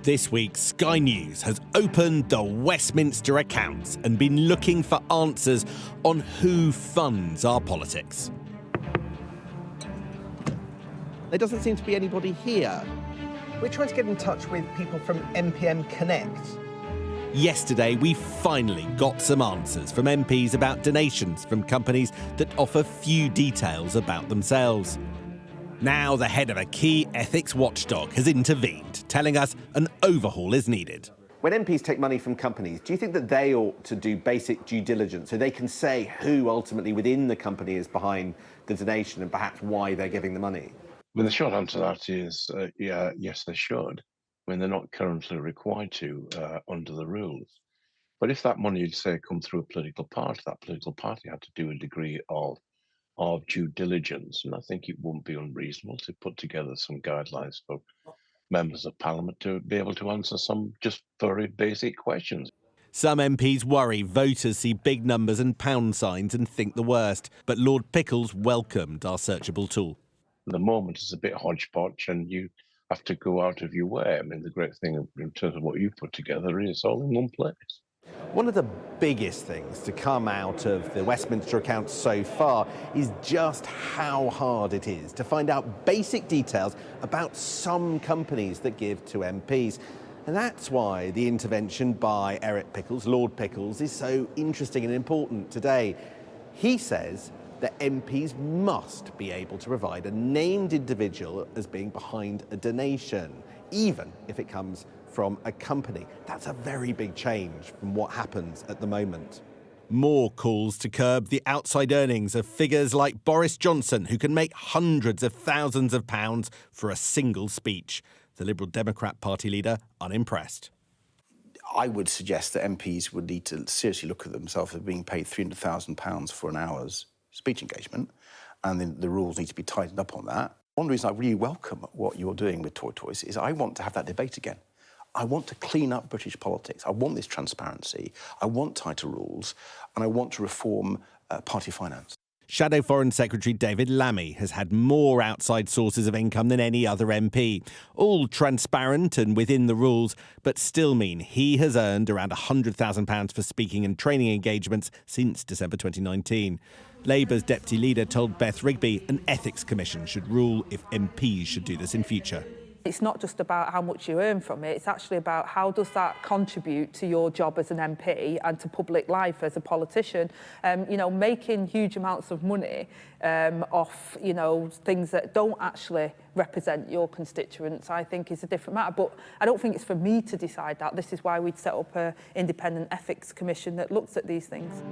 This week, Sky News has opened the Westminster accounts and been looking for answers on who funds our politics. There doesn't seem to be anybody here. We're trying to get in touch with people from MPM Connect. Yesterday, we finally got some answers from MPs about donations from companies that offer few details about themselves. Now the head of a key ethics watchdog has intervened, telling us an overhaul is needed. When MPs take money from companies, do you think that they ought to do basic due diligence so they can say who ultimately within the company is behind the donation and perhaps why they're giving the money? Well, the short answer to that is, yes, they should. I mean, they're not currently required to under the rules. But if that money, say, come through a political party, that political party had to do a degree of due diligence. And I think it wouldn't be unreasonable to put together some guidelines for members of Parliament to be able to answer some just very basic questions. Some MPs worry voters see big numbers and pound signs and think the worst. But Lord Pickles welcomed our searchable tool. At the moment, it's a bit hodgepodge and you have to go out of your way. I mean, the great thing in terms of what you put together is all in one place. One of the biggest things to come out of the Westminster accounts so far is just how hard it is to find out basic details about some companies that give to MPs. And that's why the intervention by Eric Pickles, Lord Pickles, is so interesting and important today. He says that MPs must be able to provide a named individual as being behind a donation, even if it comes from a company. That's a very big change from what happens at the moment. More calls to curb the outside earnings of figures like Boris Johnson, who can make hundreds of thousands of pounds for a single speech. The Liberal Democrat Party leader unimpressed. I would suggest that MPs would need to seriously look at themselves as being paid £300,000 for an hour's speech engagement, and then the rules need to be tightened up on that. One reason I really welcome what you're doing with Toy Toys is I want to have that debate again. I want to clean up British politics. I want this transparency. I want tighter rules, and I want to reform party finance. Shadow Foreign Secretary David Lammy has had more outside sources of income than any other MP. All transparent and within the rules, but still mean he has earned around £100,000 for speaking and training engagements since December 2019. Labour's deputy leader told Beth Rigby an ethics commission should rule if MPs should do this in future. It's not just about how much you earn from it, it's actually about how does that contribute to your job as an MP and to public life as a politician. Making huge amounts of money off, things that don't actually represent your constituents, I think is a different matter. But I don't think it's for me to decide that. This is why we'd set up an independent ethics commission that looks at these things.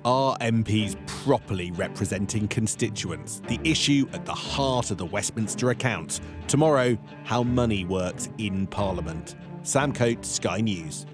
Are MPs properly representing constituents? The issue at the heart of the Westminster accounts. Tomorrow, how money works in Parliament. Sam Coates, Sky News.